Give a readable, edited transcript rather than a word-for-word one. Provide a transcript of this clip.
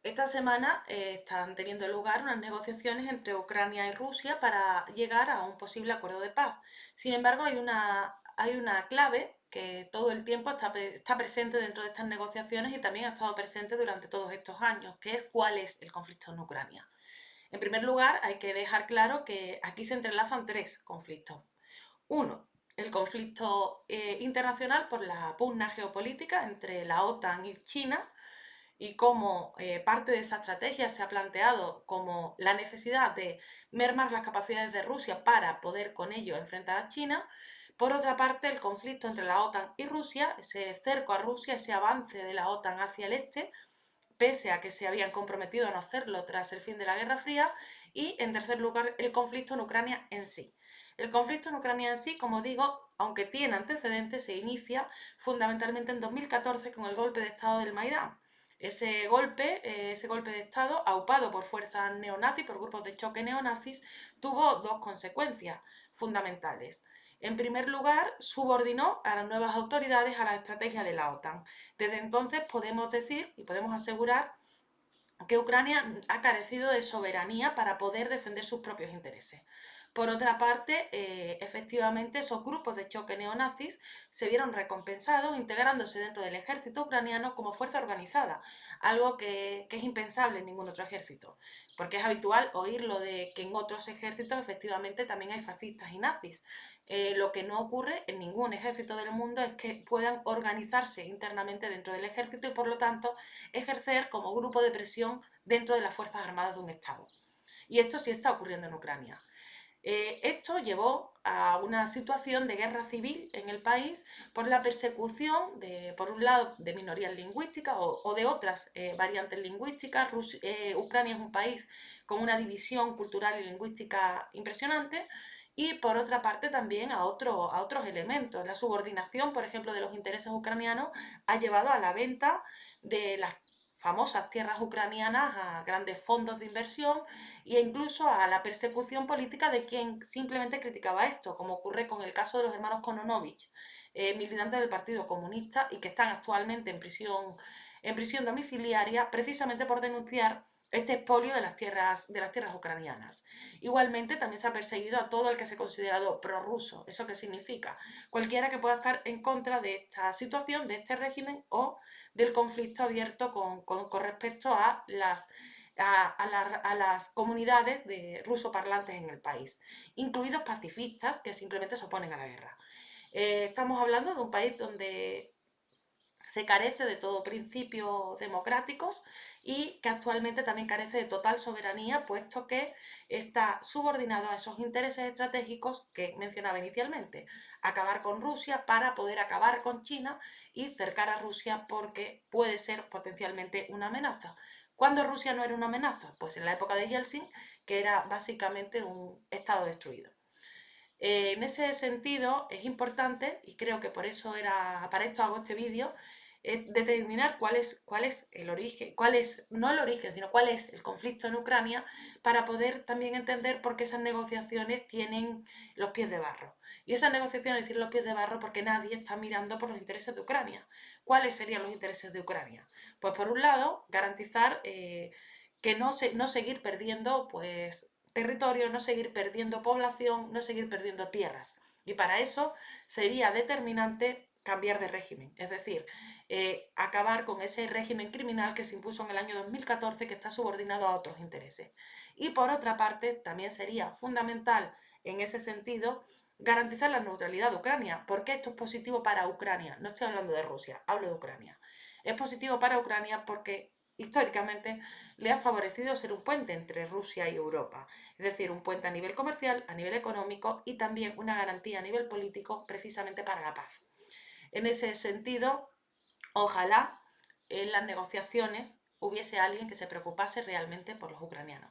Esta semana están teniendo lugar unas negociaciones entre Ucrania y Rusia para llegar a un posible acuerdo de paz. Sin embargo, hay una clave que todo el tiempo está presente dentro de estas negociaciones y también ha estado presente durante todos estos años, que es cuál es el conflicto en Ucrania. En primer lugar, hay que dejar claro que aquí se entrelazan tres conflictos. Uno, el conflicto internacional por la pugna geopolítica entre la OTAN y China, y cómo parte de esa estrategia se ha planteado como la necesidad de mermar las capacidades de Rusia para poder con ello enfrentar a China. Por otra parte, el conflicto entre la OTAN y Rusia, ese cerco a Rusia, ese avance de la OTAN hacia el este, pese a que se habían comprometido a no hacerlo tras el fin de la Guerra Fría. Y, en tercer lugar, el conflicto en Ucrania en sí. El conflicto en Ucrania en sí, como digo, aunque tiene antecedentes, se inicia fundamentalmente en 2014 con el golpe de Estado del Maidán. Ese golpe de Estado, aupado por fuerzas neonazis, por grupos de choque neonazis, tuvo dos consecuencias fundamentales. En primer lugar, subordinó a las nuevas autoridades a la estrategia de la OTAN. Desde entonces podemos decir y podemos asegurar que Ucrania ha carecido de soberanía para poder defender sus propios intereses. Por otra parte, efectivamente, esos grupos de choque neonazis se vieron recompensados integrándose dentro del ejército ucraniano como fuerza organizada, algo que es impensable en ningún otro ejército, porque es habitual oírlo de que en otros ejércitos efectivamente también hay fascistas y nazis. Lo que no ocurre en ningún ejército del mundo es que puedan organizarse internamente dentro del ejército y por lo tanto ejercer como grupo de presión dentro de las Fuerzas Armadas de un Estado. Y esto sí está ocurriendo en Ucrania. Esto llevó a una situación de guerra civil en el país por la persecución, por un lado, de minorías lingüísticas o de otras variantes lingüísticas. Ucrania es un país con una división cultural y lingüística impresionante. Y por otra parte también a otros elementos. La subordinación, por ejemplo, de los intereses ucranianos ha llevado a la venta de las famosas tierras ucranianas a grandes fondos de inversión e incluso a la persecución política de quien simplemente criticaba esto, como ocurre con el caso de los hermanos Kononovich, militantes del Partido Comunista y que están actualmente en prisión domiciliaria precisamente por denunciar este expolio de las tierras ucranianas. Igualmente, también se ha perseguido a todo el que se ha considerado prorruso. ¿Eso qué significa? Cualquiera que pueda estar en contra de esta situación, de este régimen o del conflicto abierto con respecto a las comunidades de rusoparlantes en el país, incluidos pacifistas que simplemente se oponen a la guerra. Estamos hablando de un país donde se carece de todo principios democráticos y que actualmente también carece de total soberanía, puesto que está subordinado a esos intereses estratégicos que mencionaba inicialmente. Acabar con Rusia para poder acabar con China y cercar a Rusia porque puede ser potencialmente una amenaza. ¿Cuándo Rusia no era una amenaza? Pues en la época de Yeltsin, que era básicamente un estado destruido. En ese sentido es importante, y creo que para esto hago este vídeo, determinar cuál es el origen, no el origen, sino cuál es el conflicto en Ucrania, para poder también entender por qué esas negociaciones tienen los pies de barro. Y esas negociaciones tienen los pies de barro porque nadie está mirando por los intereses de Ucrania. ¿Cuáles serían los intereses de Ucrania? Pues por un lado, garantizar que no seguir perdiendo pues territorio, no seguir perdiendo población, no seguir perdiendo tierras. Y para eso sería determinante cambiar de régimen, es decir, acabar con ese régimen criminal que se impuso en el año 2014 que está subordinado a otros intereses. Y por otra parte, también sería fundamental en ese sentido garantizar la neutralidad de Ucrania. ¿Por qué esto es positivo para Ucrania? No estoy hablando de Rusia, hablo de Ucrania. Es positivo para Ucrania porque históricamente le ha favorecido ser un puente entre Rusia y Europa, es decir, un puente a nivel comercial, a nivel económico y también una garantía a nivel político precisamente para la paz. En ese sentido, ojalá en las negociaciones hubiese alguien que se preocupase realmente por los ucranianos.